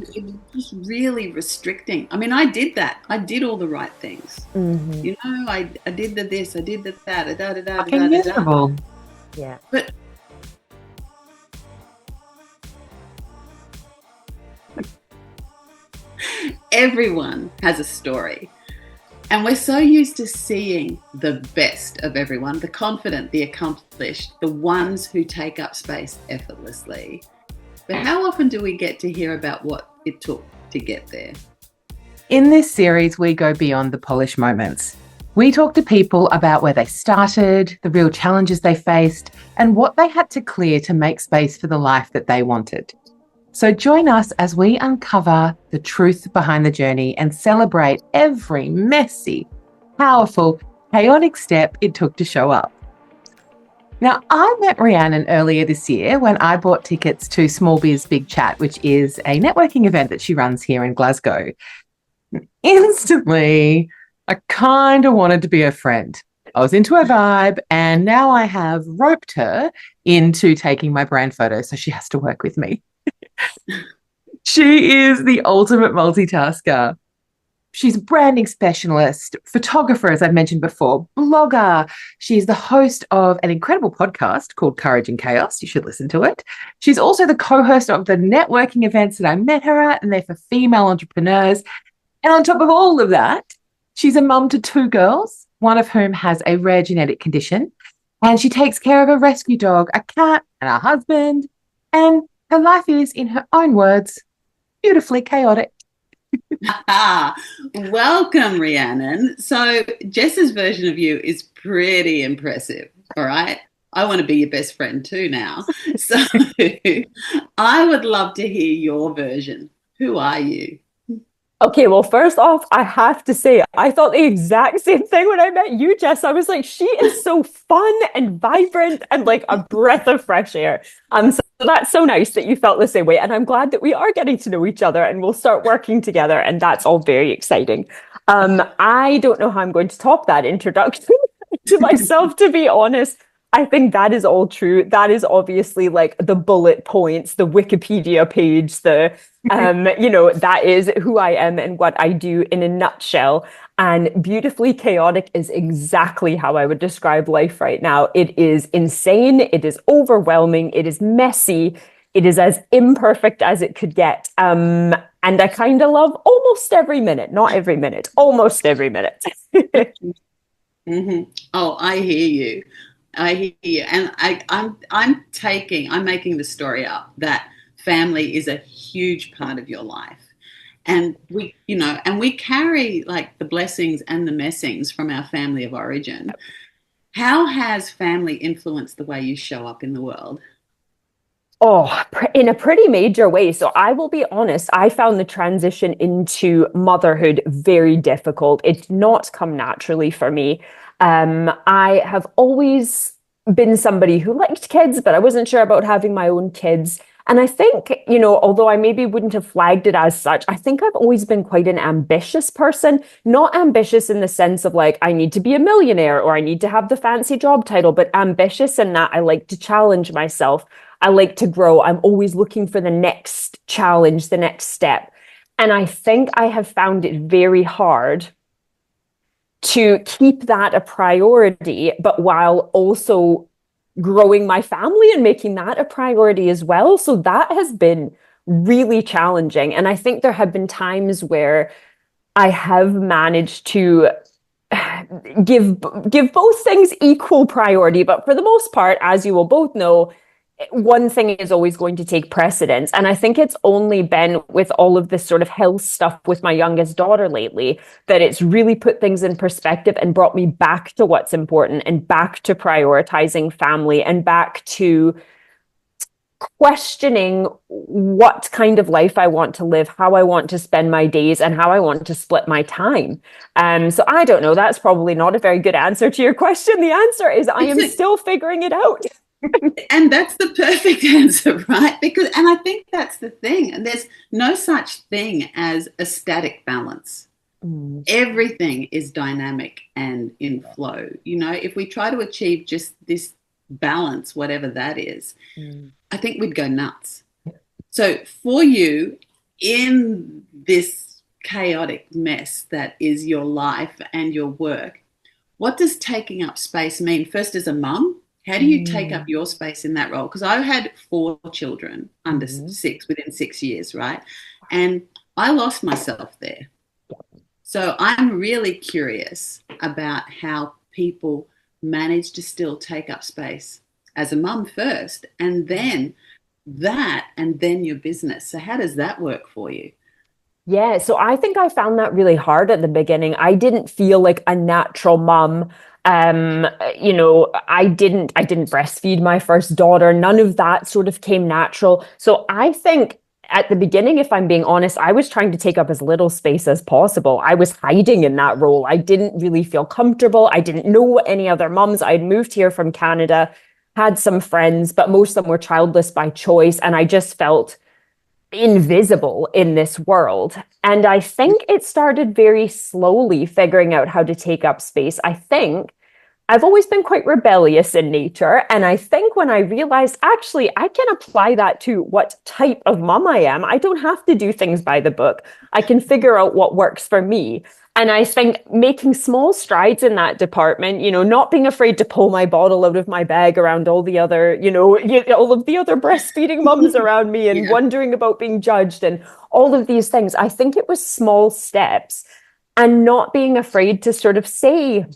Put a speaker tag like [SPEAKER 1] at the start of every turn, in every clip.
[SPEAKER 1] it was just really restricting. I mean, I did that. I did all the right things.
[SPEAKER 2] Hmm.
[SPEAKER 1] I did the this, I did the that, da da da da
[SPEAKER 3] Fucking
[SPEAKER 1] da da da.
[SPEAKER 3] miserable.
[SPEAKER 2] Yeah.
[SPEAKER 1] But everyone has a story. And we're so used to seeing the best of everyone, the confident, the accomplished, the ones who take up space effortlessly. But how often do we get to hear about what it took to get there?
[SPEAKER 3] In this series, we go beyond the polished moments. We talk to people about where they started, the real challenges they faced, and what they had to clear to make space for the life that they wanted. So join us as we uncover the truth behind the journey and celebrate every messy, powerful, chaotic step it took to show up. Now, I met Rhiannon earlier this year when I bought tickets to Small Biz Big Chat, which is a networking event that she runs here in Glasgow. Instantly, I kind of wanted to be her friend. I was into her vibe, and now I have roped her into taking my brand photo, so she has to work with me. She is the ultimate multitasker. She's a branding specialist, photographer, as I've mentioned before, blogger. She's the host of an incredible podcast called Courage and Chaos. You should listen to it. She's also the co-host of the networking events that I met her at, and they're for female entrepreneurs. And on top of all of that, she's a mum to two girls, one of whom has a rare genetic condition. And she takes care of a rescue dog, a cat, and a husband. And her life is, in her own words, beautifully chaotic.
[SPEAKER 1] Ah, welcome, Rhiannon. So, Jess's version of you is pretty impressive. All right. I want to be your best friend too now. So, I would love to hear your version. Who are you?
[SPEAKER 2] Okay, well, first off, I have to say, I thought the exact same thing when I met you, Jess. I was like, she is so fun and vibrant and like a breath of fresh air. So that's so nice that you felt the same way. And I'm glad that we are getting to know each other and we'll start working together. And that's all very exciting. I don't know how I'm going to top that introduction to myself, to be honest. I think that is all true. That is obviously like the bullet points, the Wikipedia page, that is who I am and what I do in a nutshell. And beautifully chaotic is exactly how I would describe life right now. It is insane. It is overwhelming. It is messy. It is as imperfect as it could get. And I kind of love almost every minute, not every minute, almost every minute.
[SPEAKER 1] Mm-hmm. Oh, I hear you. I hear you. And I'm making the story up that family is a huge part of your life. And we carry like the blessings and the messings from our family of origin. How has family influenced the way you show up in the world?
[SPEAKER 2] Oh, in a pretty major way. So I will be honest, I found the transition into motherhood very difficult. It's not come naturally for me. I have always been somebody who liked kids, but I wasn't sure about having my own kids. And I think, although I maybe wouldn't have flagged it as such, I think I've always been quite an ambitious person. Not ambitious in the sense of like, I need to be a millionaire or I need to have the fancy job title, but ambitious in that I like to challenge myself. I like to grow. I'm always looking for the next challenge, the next step. And I think I have found it very hard to keep that a priority, but while also growing my family and making that a priority as well. So that has been really challenging. And I think there have been times where I have managed to give give both things equal priority, but for the most part, as you will both know, one thing is always going to take precedence. And I think it's only been with all of this sort of health stuff with my youngest daughter lately that it's really put things in perspective and brought me back to what's important and back to prioritizing family and back to questioning what kind of life I want to live, how I want to spend my days, and how I want to split my time. So I don't know. That's probably not a very good answer to your question. The answer is I
[SPEAKER 1] It's
[SPEAKER 2] am
[SPEAKER 1] a,
[SPEAKER 2] still figuring it out.
[SPEAKER 1] and that's the perfect answer, right? And I think that's the thing. And there's no such thing as a static balance.
[SPEAKER 2] Mm.
[SPEAKER 1] Everything is dynamic and in flow. If we try to achieve just this balance, whatever that is,
[SPEAKER 2] Mm.
[SPEAKER 1] I think we'd go nuts. So for you, in this chaotic mess that is your life and your work, what does taking up space mean? First, as a mum, how do you take up your space in that role? Because I had 4 children under 6 within 6 years, right? And I lost myself there. So I'm really curious about how people manage to still take up space as a mum first, and then your business. So how does that work for you?
[SPEAKER 2] Yeah, so I think I found that really hard at the beginning. I didn't feel like a natural mom. I didn't breastfeed my first daughter. None of that sort of came natural. So I think at the beginning, if I'm being honest, I was trying to take up as little space as possible. I was hiding in that role. I didn't really feel comfortable. I didn't know any other moms. I had moved here from Canada, had some friends, but most of them were childless by choice. And I just felt invisible in this world. And I think it started very slowly figuring out how to take up space. I think I've always been quite rebellious in nature. And I think when I realized actually I can apply that to what type of mom I am, I don't have to do things by the book. I can figure out what works for me. And I think making small strides in that department, not being afraid to pull my bottle out of my bag around all the other, all of the other breastfeeding mums around me and wondering about being judged and all of these things. I think it was small steps and not being afraid to sort of say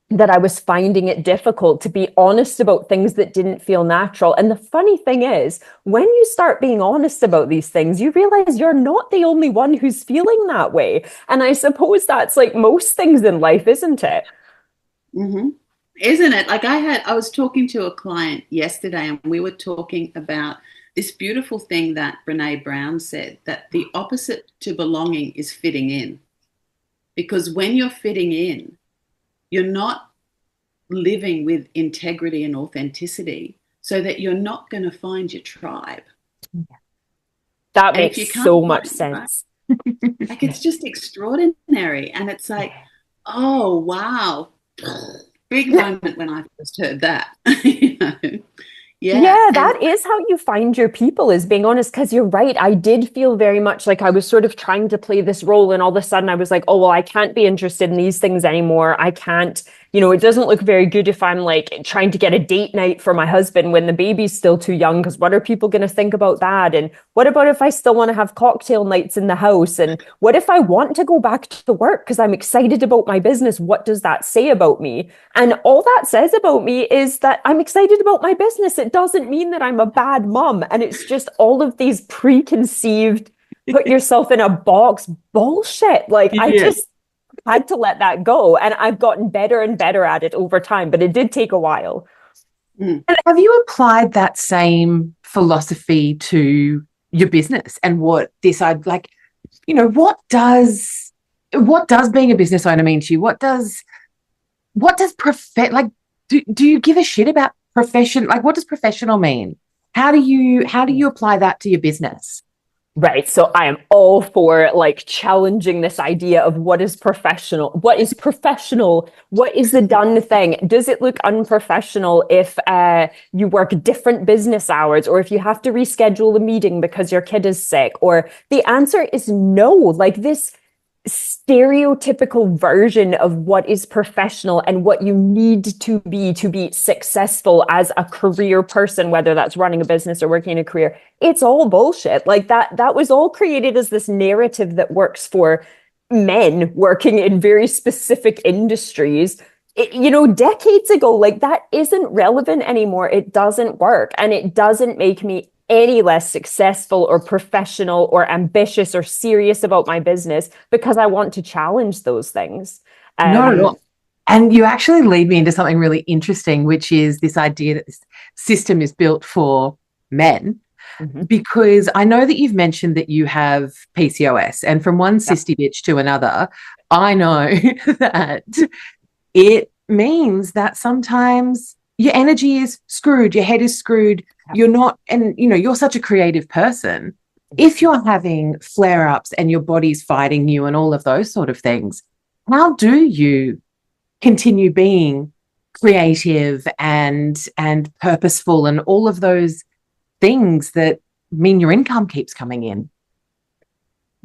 [SPEAKER 2] that I was finding it difficult to be honest about things that didn't feel natural. And the funny thing is, when you start being honest about these things, you realize you're not the only one who's feeling that way. And I suppose that's like most things in life, isn't it?
[SPEAKER 1] Mm-hmm. Isn't it? Like I was talking to a client yesterday and we were talking about this beautiful thing that Brene Brown said, that the opposite to belonging is fitting in. Because when you're fitting in, you're not living with integrity and authenticity, so that you're not going to find your tribe.
[SPEAKER 2] That makes so much sense.
[SPEAKER 1] Right, like it's just extraordinary. And it's like, oh, wow. Big moment when I first heard that.
[SPEAKER 2] Yeah, that is how you find your people, is being honest, because you're right. I did feel very much like I was sort of trying to play this role, and all of a sudden I was like, oh, well, I can't be interested in these things anymore. I can't, it doesn't look very good if I'm like trying to get a date night for my husband when the baby's still too young, because what are people going to think about that? And what about if I still want to have cocktail nights in the house? And what if I want to go back to work because I'm excited about my business? What does that say about me? And all that says about me is that I'm excited about my business. It doesn't mean that I'm a bad mom. And it's just all of these preconceived, put yourself in a box bullshit. Like I just had to let that go. And I've gotten better and better at it over time, but it did take a while.
[SPEAKER 3] And have you applied that same philosophy to your business and what does being a business owner mean to you? What does do you give a shit about profession? Like, what does professional mean? How do you apply that to your business?
[SPEAKER 2] Right. So I am all for like challenging this idea of what is professional? What is professional? What is the done thing? Does it look unprofessional if you work different business hours, or if you have to reschedule a meeting because your kid is sick? Or the answer is no. Like this stereotypical version of what is professional and what you need to be successful as a career person, whether that's running a business or working in a career, it's all bullshit. Like that was all created as this narrative that works for men working in very specific industries. Decades ago, like that isn't relevant anymore. It doesn't work, and it doesn't make me any less successful or professional or ambitious or serious about my business because I want to challenge those things.
[SPEAKER 3] Not at all. And you actually lead me into something really interesting, which is this idea that this system is built for men. Mm-hmm. Because I know that you've mentioned that you have PCOS, and from one cysty bitch to another, I know that it means that sometimes your energy is screwed, your head is screwed. You're not, and you're such a creative person. If you're having flare-ups and your body's fighting you and all of those sort of things, how do you continue being creative and purposeful and all of those things that mean your income keeps coming in?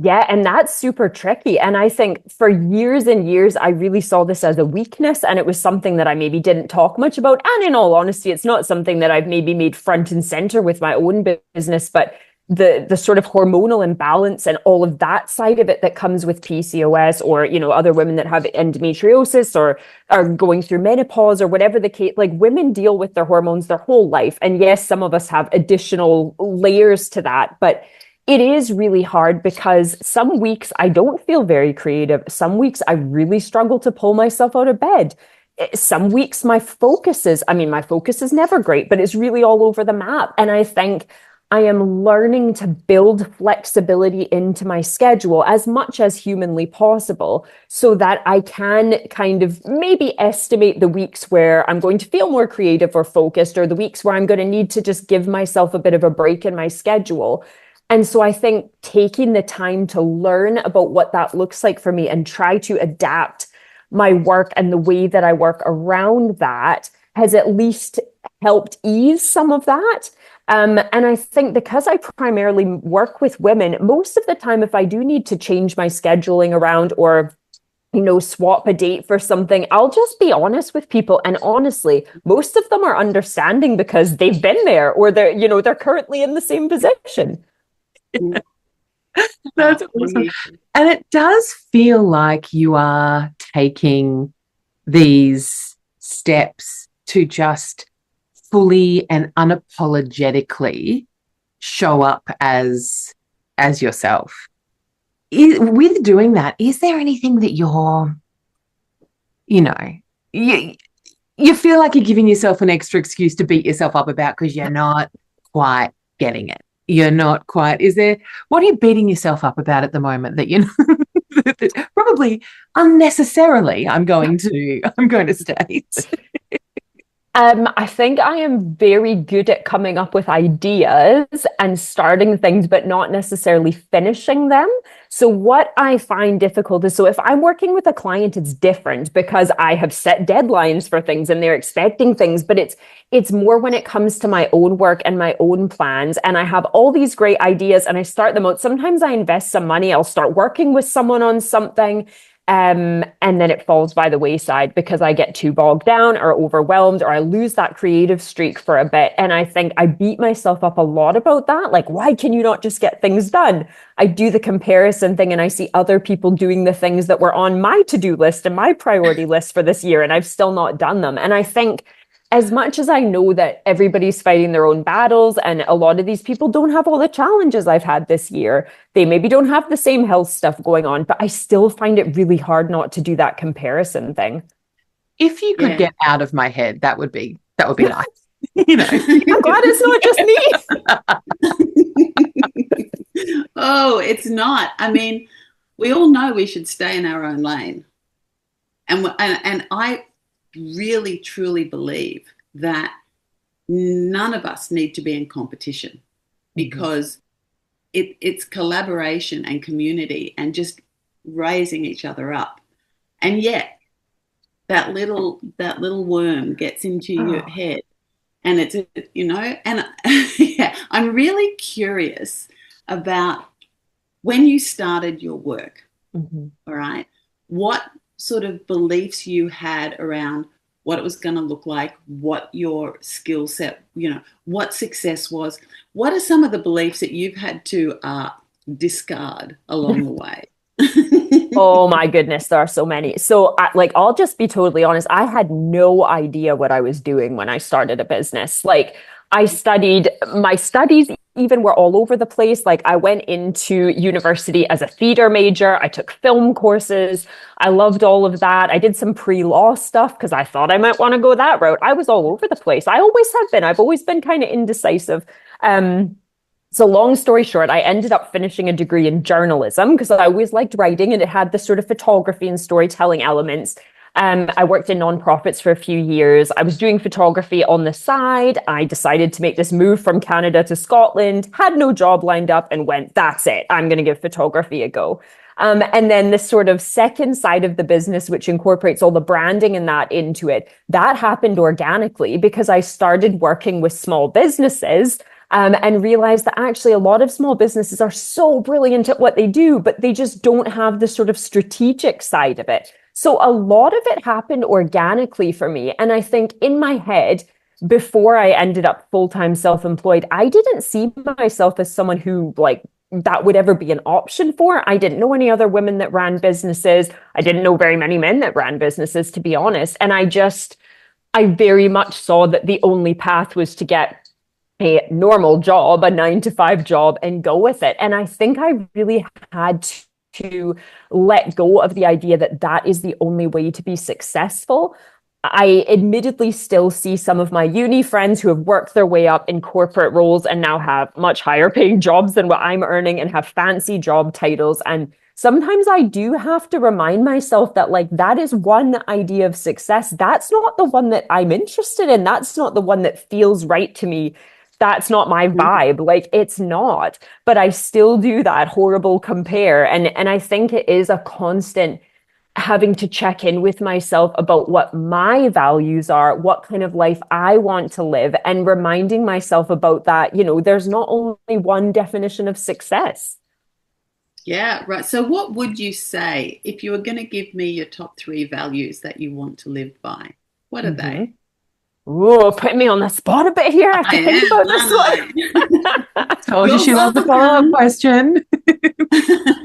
[SPEAKER 2] Yeah, and that's super tricky. And I think for years and years, I really saw this as a weakness. And it was something that I maybe didn't talk much about. And in all honesty, it's not something that I've maybe made front and center with my own business, but the sort of hormonal imbalance and all of that side of it that comes with PCOS, or, you know, other women that have endometriosis or are going through menopause or whatever the case, like women deal with their hormones their whole life. And yes, some of us have additional layers to that, but it is really hard because some weeks I don't feel very creative. Some weeks I really struggle to pull myself out of bed. Some weeks my focus is, my focus is never great, but it's really all over the map. And I think I am learning to build flexibility into my schedule as much as humanly possible so that I can kind of maybe estimate the weeks where I'm going to feel more creative or focused, or the weeks where I'm going to need to just give myself a bit of a break in my schedule. And so I think taking the time to learn about what that looks like for me and try to adapt my work and the way that I work around that has at least helped ease some of that. And I think because I primarily work with women, most of the time, if I do need to change my scheduling around or, you know, swap a date for something, I'll just be honest with people. And honestly, most of them are understanding because they've been there, or they're currently in the same position.
[SPEAKER 3] That's awesome. And it does feel like you are taking these steps to just fully and unapologetically show up as yourself. With doing that, is there anything that you feel like you're giving yourself an extra excuse to beat yourself up about because you're not quite getting it? You're not quite. What are you beating yourself up about at the moment that you know probably unnecessarily, I'm going to state?
[SPEAKER 2] I think I am very good at coming up with ideas and starting things, but not necessarily finishing them. So what I find difficult is, so if I'm working with a client, it's different because I have set deadlines for things and they're expecting things, but it's more when it comes to my own work and my own plans. And I have all these great ideas and I start them out. Sometimes I invest some money. I'll start working with someone on something. And then it falls by the wayside because I get too bogged down or overwhelmed, or I lose that creative streak for a bit. And I think I beat myself up a lot about that. Like, why can you not just get things done? I do the comparison thing and I see other people doing the things that were on my to-do list and my priority list for this year, and I've still not done them. And I think as much as I know that everybody's fighting their own battles and a lot of these people don't have all the challenges I've had this year, they maybe don't have the same health stuff going on, but I still find it really hard not to do that comparison thing.
[SPEAKER 3] If you could get out of my head, that would be nice. You know,
[SPEAKER 2] I'm glad it's not just
[SPEAKER 1] me. Oh, it's not. I mean, we all know we should stay in our own lane. And I really truly believe that none of us need to be in competition, because it's collaboration and community and just raising each other up. And yet that little worm gets into your head, and it's, and yeah, I'm really curious about when you started your work. All right, what sort of beliefs you had around what it was going to look like, what your skill set, what success was. What are some of the beliefs that you've had to discard along the way?
[SPEAKER 2] Oh my goodness, there are so many. So I'll just be totally honest. I had no idea what I was doing when I started a business. Like, my studies even were all over the place. Like, I went into university as a theater major. I took film courses. I loved all of that. I did some pre-law stuff because I thought I might want to go that route. I was all over the place. I always have been. I've always been kind of indecisive. So long story short, I ended up finishing a degree in journalism because I always liked writing and it had the sort of photography and storytelling elements. I worked in nonprofits for a few years. I was doing photography on the side. I decided to make this move from Canada to Scotland, had no job lined up, and went, that's it. I'm going to give photography a go. And then this sort of second side of the business, which incorporates all the branding and that into it, that happened organically because I started working with small businesses and realized that actually a lot of small businesses are so brilliant at what they do, but they just don't have the sort of strategic side of it. So a lot of it happened organically for me. And I think in my head, before I ended up full-time self-employed, I didn't see myself as someone who like that would ever be an option for. I didn't know any other women that ran businesses. I didn't know very many men that ran businesses, to be honest. And I very much saw that the only path was to get a normal job, a 9 to 5 job, and go with it. And I think I really had to let go of the idea that that is the only way to be successful. I admittedly still see some of my uni friends who have worked their way up in corporate roles and now have much higher paying jobs than what I'm earning and have fancy job titles. And sometimes I do have to remind myself that like that is one idea of success. That's not the one that I'm interested in. That's not the one that feels right to me. That's not my vibe. Like it's not, but I still do that horrible compare. And I think it is a constant having to check in with myself about what my values are, what kind of life I want to live, and reminding myself about that, there's not only one definition of success.
[SPEAKER 1] Yeah, right. So what would you say if you were going to give me your top 3 values that you want to live by? What are they?
[SPEAKER 2] Oh, put me on the spot a bit here. I have to think about this one.
[SPEAKER 3] Told you she loves the follow-up question.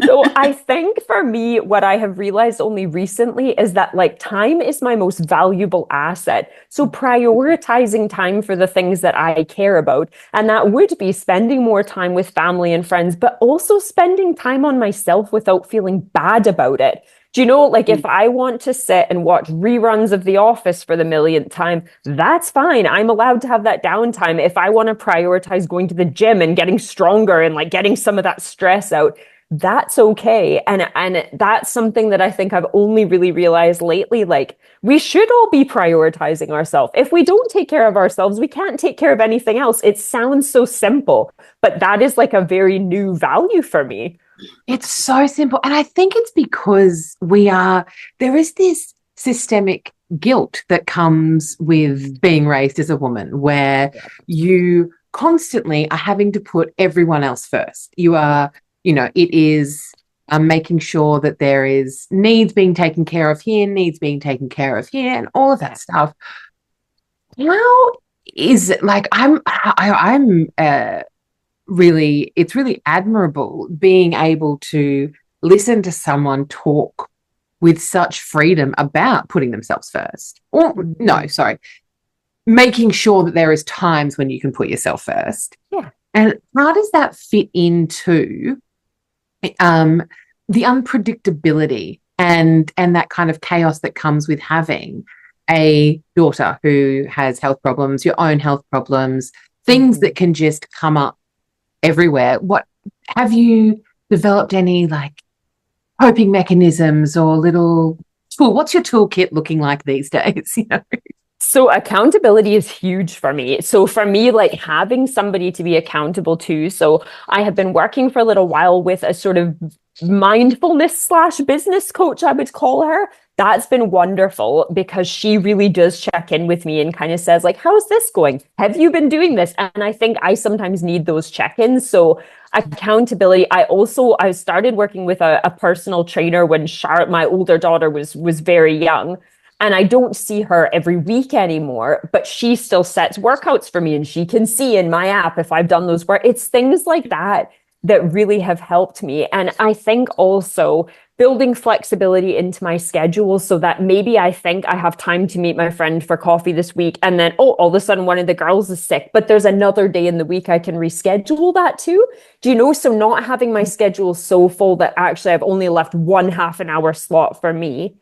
[SPEAKER 2] So I think for me, what I have realized only recently is that like time is my most valuable asset. So prioritizing time for the things that I care about, and that would be spending more time with family and friends, but also spending time on myself without feeling bad about it. Do you know, like if I want to sit and watch reruns of The Office for the millionth time, that's fine. I'm allowed to have that downtime. If I want to prioritize going to the gym and getting stronger and like getting some of that stress out, that's okay. And that's something that I think I've only really realized lately. Like we should all be prioritizing ourselves. If we don't take care of ourselves, we can't take care of anything else. It sounds so simple, but that is like a very new value for me.
[SPEAKER 3] It's so simple. And I think it's because there is this systemic guilt that comes with being raised as a woman where you constantly are having to put everyone else first. It is making sure that there is needs being taken care of here, needs being taken care of here, and all of that stuff. How is it like it's really admirable being able to listen to someone talk with such freedom about putting themselves first. Or no, sorry, making sure that there is times when you can put yourself first.
[SPEAKER 2] Yeah.
[SPEAKER 3] And how does that fit into the unpredictability and that kind of chaos that comes with having a daughter who has health problems, your own health problems, things that can just come up everywhere? What have you developed any like coping mechanisms or little tool? What's your toolkit looking like these days?
[SPEAKER 2] So accountability is huge for me. So for me, like having somebody to be accountable to. So I have been working for a little while with a sort of mindfulness/business coach, I would call her. That's been wonderful because she really does check in with me and kind of says like, how's this going? Have you been doing this? And I think I sometimes need those check-ins. So accountability. I started working with a personal trainer when Charlotte, my older daughter, was very young. And I don't see her every week anymore, but she still sets workouts for me and she can see in my app if I've done those work. It's things like that that really have helped me. And I think also building flexibility into my schedule so that maybe I think I have time to meet my friend for coffee this week. And then, all of a sudden one of the girls is sick, but there's another day in the week I can reschedule that too. Do you know? So not having my schedule so full that actually I've only left 1/2 an hour slot for me.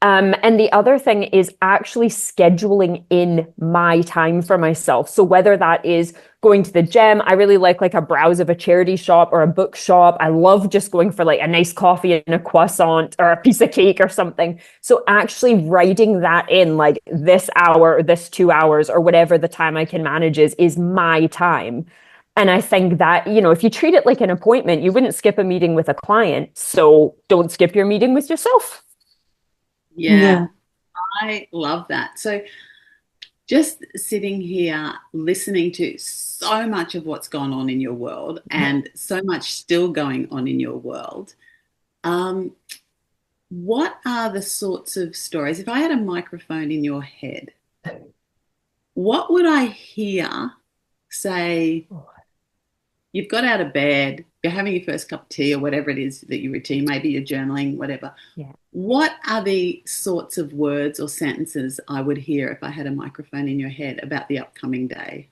[SPEAKER 2] And the other thing is actually scheduling in my time for myself. So whether that is going to the gym, I really like a browse of a charity shop or a bookshop. I love just going for like a nice coffee and a croissant or a piece of cake or something. So actually writing that in like this hour or this 2 hours or whatever the time I can manage is my time. And I think that, if you treat it like an appointment, you wouldn't skip a meeting with a client. So don't skip your meeting with yourself.
[SPEAKER 1] Yeah, I love that. So just sitting here listening to so much of what's gone on in your world and so much still going on in your world. Um, what are the sorts of stories? If I had a microphone in your head, what would I hear say? You've got out of bed, you're having your first cup of tea or whatever it is that you routine, maybe you're journaling, whatever.
[SPEAKER 2] Yeah.
[SPEAKER 1] What are the sorts of words or sentences I would hear if I had a microphone in your head about the upcoming day?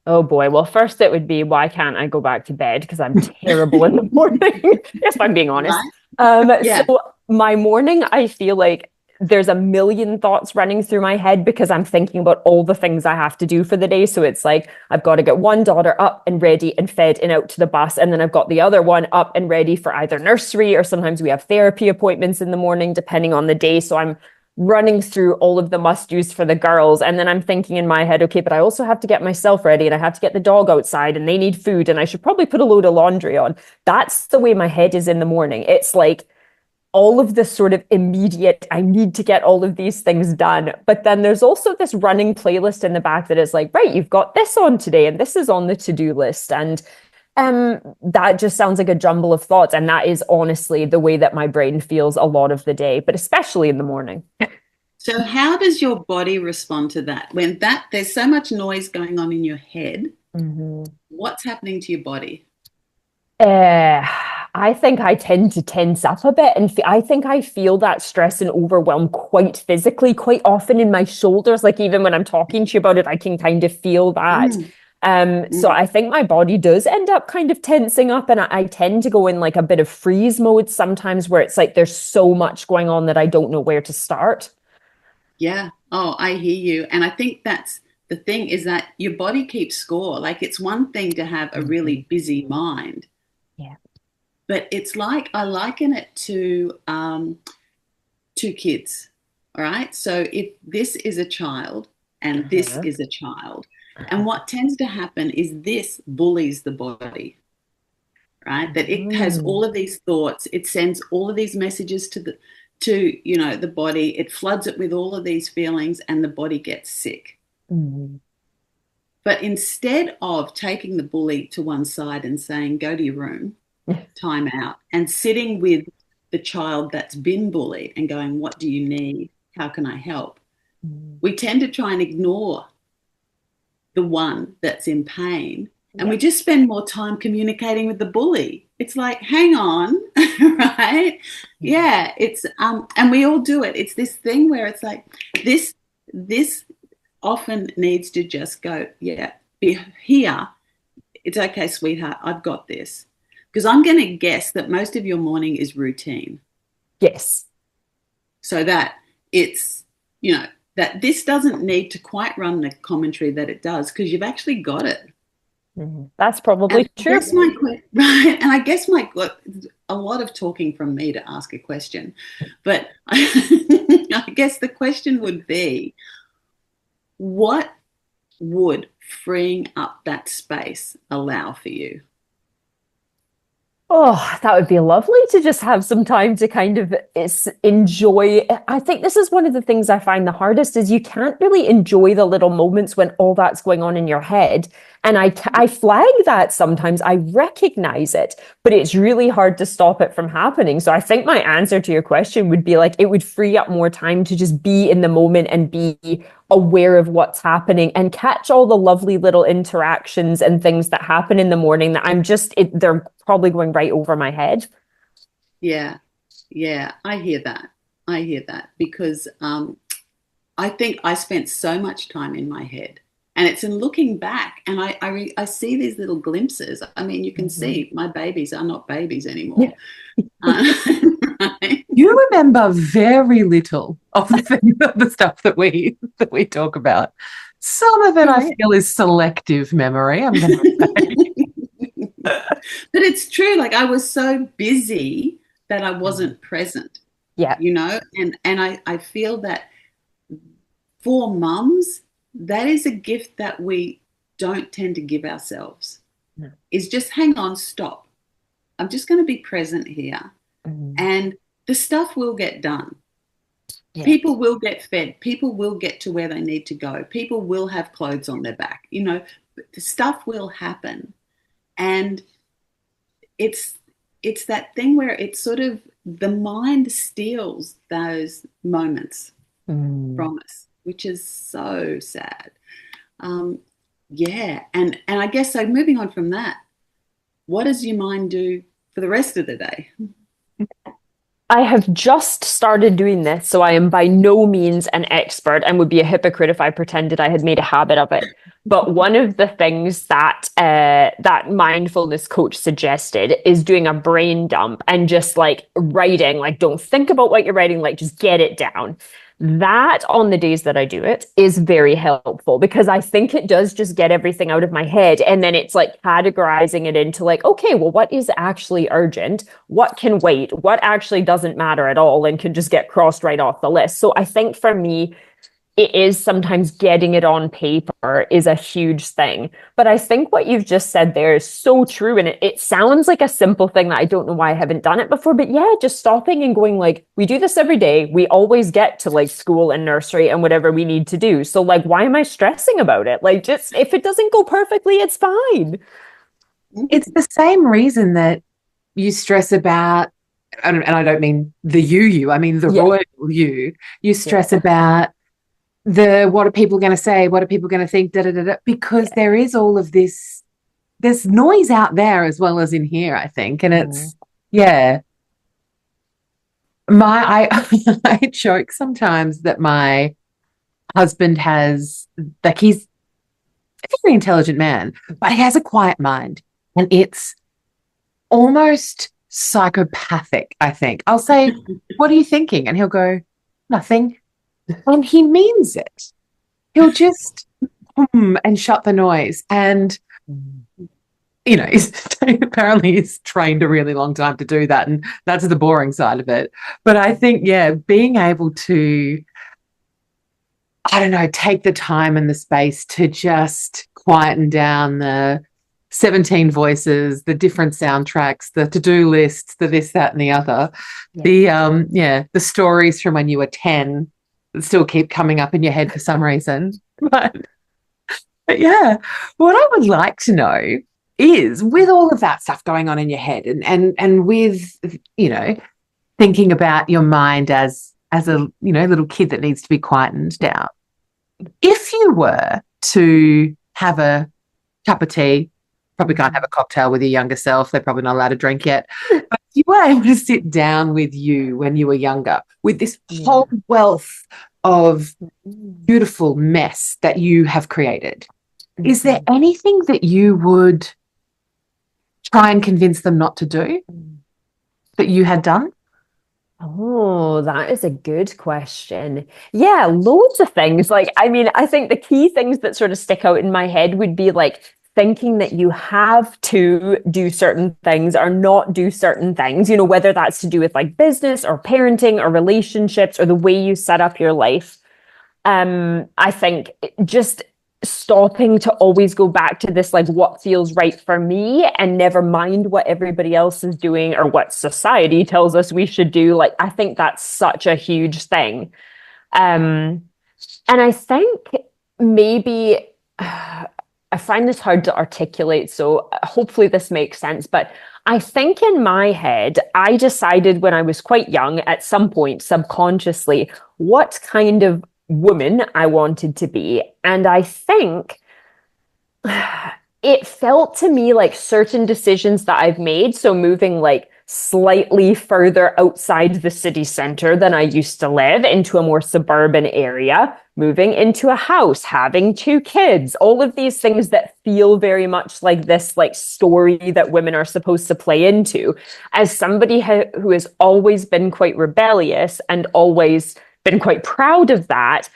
[SPEAKER 2] Oh boy. Well, first it would be, why can't I go back to bed? Because I'm terrible in the morning, if I'm being honest.
[SPEAKER 1] Right?
[SPEAKER 2] So
[SPEAKER 1] Yeah.
[SPEAKER 2] my morning, I feel like there's a million thoughts running through my head because I'm thinking about all the things I have to do for the day. So it's like I've got to get one daughter up and ready and fed and out to the bus. And then I've got the other one up and ready for either nursery, or sometimes we have therapy appointments in the morning, depending on the day. So I'm running through all of the must-dos for the girls. And then I'm thinking in my head, okay, but I also have to get myself ready and I have to get the dog outside and they need food and I should probably put a load of laundry on. That's the way my head is in the morning. It's like all of this sort of immediate, I need to get all of these things done. But then there's also this running playlist in the back that is like, right, you've got this on today and this is on the to-do list. And that just sounds like a jumble of thoughts. And that is honestly the way that my brain feels a lot of the day, but especially in the morning.
[SPEAKER 1] So how does your body respond to that? When there's so much noise going on in your head, what's happening to your body?
[SPEAKER 2] I think I tend to tense up a bit, and I think I feel that stress and overwhelm quite physically, quite often in my shoulders. Like even when I'm talking to you about it, I can kind of feel that. So I think my body does end up kind of tensing up, and I tend to go in like a bit of freeze mode sometimes, where it's like there's so much going on that I don't know where to start.
[SPEAKER 1] Yeah. Oh, I hear you. And I think that's the thing, is that your body keeps score. Like it's one thing to have a really busy mind,
[SPEAKER 2] Yeah.
[SPEAKER 1] but it's like I liken it to two kids. All right. So if this is a child and this is a child, and what tends to happen is this bullies the body, right? That it has all of these thoughts, it sends all of these messages to the body, it floods it with all of these feelings, and the body gets sick. But instead of taking the bully to one side and saying, go to your room, time out, and sitting with the child that's been bullied and going, what do you need? How can I help? We tend to try and ignore the one that's in pain, and we just spend more time communicating with the bully. It's like, hang on, right? Yeah, it's and we all do it. It's this thing where it's like this often needs to just go, yeah, be here. It's okay, sweetheart, I've got this. Because I'm going to guess that most of your morning is routine.
[SPEAKER 2] Yes.
[SPEAKER 1] So that it's, that this doesn't need to quite run the commentary that it does, because you've actually got it.
[SPEAKER 2] That's probably true.
[SPEAKER 1] Right. And I guess a lot of talking from me to ask a question, but I guess the question would be, what would freeing up that space allow for you?
[SPEAKER 2] Oh, that would be lovely to just have some time to kind of enjoy. I think this is one of the things I find the hardest is you can't really enjoy the little moments when all that's going on in your head. And I flag that sometimes. I recognize it, but it's really hard to stop it from happening. So I think my answer to your question would be like, it would free up more time to just be in the moment and be aware of what's happening and catch all the lovely little interactions and things that happen in the morning that they're probably going right over my head.
[SPEAKER 1] Yeah. Yeah. I hear that because I think I spent so much time in my head. And it's in looking back, and I see these little glimpses. I mean, you can see my babies are not babies anymore.
[SPEAKER 3] Right? You remember very little of the stuff that we talk about. Some of it, I feel, is selective memory, I'm going to say.
[SPEAKER 1] But it's true. Like I was so busy that I wasn't present.
[SPEAKER 2] Yeah.
[SPEAKER 1] And I feel that for mums, that is a gift that we don't tend to give ourselves. No. Is just hang on, stop. I'm just going to be present here. And the stuff will get done.
[SPEAKER 2] Yeah.
[SPEAKER 1] People will get fed. People will get to where they need to go. People will have clothes on their back. The stuff will happen. And it's that thing where it's sort of the mind steals those moments from us, which is so sad. Yeah. And I guess so moving on from that, what does your mind do for the rest of the day?
[SPEAKER 2] I have just started doing this, so I am by no means an expert and would be a hypocrite if I pretended I had made a habit of it. But one of the things that that mindfulness coach suggested is doing a brain dump and just like writing, like don't think about what you're writing, like just get it down. That on the days that I do it is very helpful because I think it does just get everything out of my head. And then it's like categorizing it into like, okay, well, what is actually urgent? What can wait? What actually doesn't matter at all and can just get crossed right off the list? So I think for me, it is sometimes getting it on paper is a huge thing. But I think what you've just said there is so true. And it sounds like a simple thing that I don't know why I haven't done it before. But yeah, just stopping and going like, we do this every day. We always get to like school and nursery and whatever we need to do. So like, why am I stressing about it? Like, just if it doesn't go perfectly, it's fine.
[SPEAKER 3] It's the same reason that you stress about, and I don't mean the you, I mean the royal you. You stress about what are people going to say? What are people going to think? Da, da, da, da, because there is all of this, there's noise out there as well as in here, I think. And it's, yeah. I joke sometimes that my husband has, like, he's a very intelligent man, but he has a quiet mind. And it's almost psychopathic, I think. I'll say, what are you thinking? And he'll go, nothing. And he means it. He'll just and shut the noise. And, apparently he's trained a really long time to do that. And that's the boring side of it. But I think, yeah, being able to, I don't know, take the time and the space to just quieten down the 17 voices, the different soundtracks, the to-do lists, the this, that, and the other. Yeah. The stories from when you were 10 still keep coming up in your head for some reason. But yeah, what I would like to know is, with all of that stuff going on in your head and with, thinking about your mind as a, little kid that needs to be quietened down, if you were to have a cup of tea, probably can't have a cocktail with your younger self, they're probably not allowed to drink yet, but if you were able to sit down with you when you were younger with this whole wealth of beautiful mess that you have created, is there anything that you would try and convince them not to do that you had done?
[SPEAKER 2] Oh, that is a good question. Yeah, loads of things. Like, I mean, I think the key things that sort of stick out in my head would be like thinking that you have to do certain things or not do certain things, whether that's to do with like business or parenting or relationships or the way you set up your life. I think just stopping to always go back to this, like what feels right for me and never mind what everybody else is doing or what society tells us we should do. Like, I think that's such a huge thing. And I think maybe I find this hard to articulate, so hopefully this makes sense. But I think in my head, I decided when I was quite young, at some point subconsciously, what kind of woman I wanted to be. And I think it felt to me like certain decisions that I've made, so moving like slightly further outside the city center than I used to live into a more suburban area, moving into a house, having 2 kids, all of these things that feel very much like this like story that women are supposed to play into. As somebody who has always been quite rebellious and always been quite proud of that,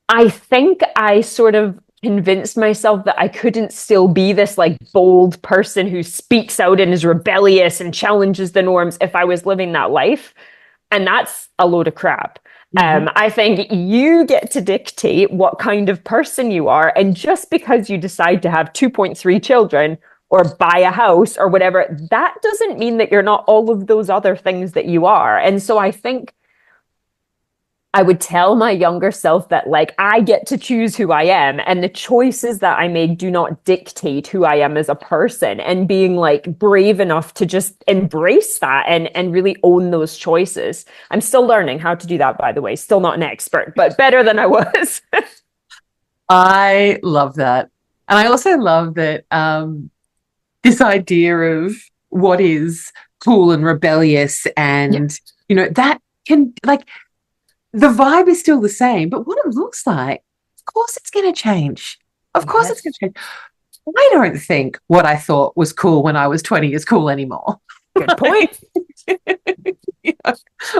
[SPEAKER 2] I think I sort of convinced myself that I couldn't still be this like bold person who speaks out and is rebellious and challenges the norms if I was living that life. And that's a load of crap. I think you get to dictate what kind of person you are. And just because you decide to have 2.3 children or buy a house or whatever, that doesn't mean that you're not all of those other things that you are. And so I think I would tell my younger self that like I get to choose who I am and the choices that I make do not dictate who I am as a person, and being like brave enough to just embrace that and really own those choices. I'm still learning how to do that, by the way. Still not an expert, but better than I was.
[SPEAKER 3] I love that. And I also love that this idea of what is cool and rebellious and, that can, like, the vibe is still the same, but what it looks like, of course it's going to change. Of course it's going to change. I don't think what I thought was cool when I was 20 is cool anymore.
[SPEAKER 2] Good point.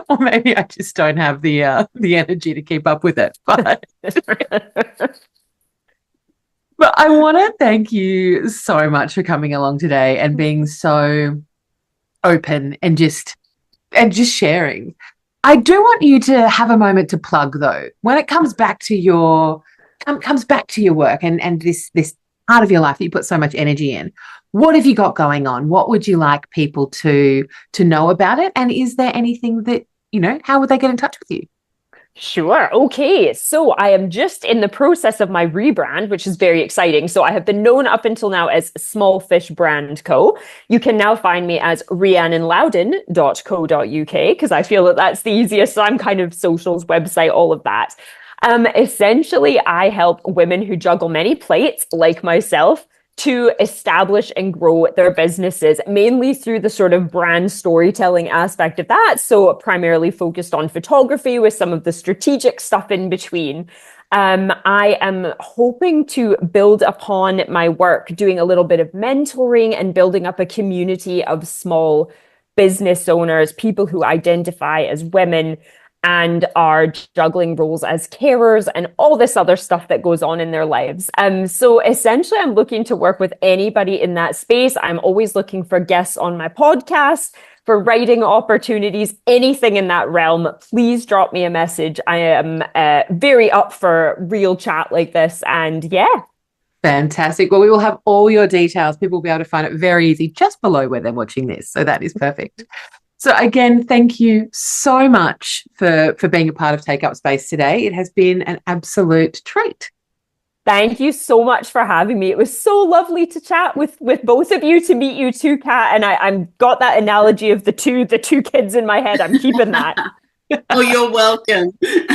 [SPEAKER 3] Or maybe I just don't have the energy to keep up with it. But But I want to thank you so much for coming along today and being so open and just sharing. I do want you to have a moment to plug, though. When it comes back to your work and this part of your life that you put so much energy in, what have you got going on? What would you like people to know about it? And is there anything that, how would they get in touch with you?
[SPEAKER 2] Sure. Okay. So I am just in the process of my rebrand, which is very exciting. So I have been known up until now as Small Fish Brand Co. You can now find me as rhiannonlouden.co.uk because I feel that that's the easiest. So I'm kind of socials, website, all of that. Essentially, I help women who juggle many plates, like myself, to establish and grow their businesses, mainly through the sort of brand storytelling aspect of that. So primarily focused on photography with some of the strategic stuff in between. I am hoping to build upon my work, doing a little bit of mentoring and building up a community of small business owners, people who identify as women and are juggling roles as carers and all this other stuff that goes on in their lives. So essentially, I'm looking to work with anybody in that space. I'm always looking for guests on my podcast, for writing opportunities, anything in that realm. Please drop me a message. I am very up for real chat like this. And yeah.
[SPEAKER 3] Fantastic. Well, we will have all your details. People will be able to find it very easy just below where they're watching this. So that is perfect. So again, thank you so much for being a part of Take Up Space today. It has been an absolute treat.
[SPEAKER 2] Thank you so much for having me. It was so lovely to chat with both of you, to meet you too, Kat. And I'm got that analogy of the two kids in my head. I'm keeping that.
[SPEAKER 1] Oh, you're welcome.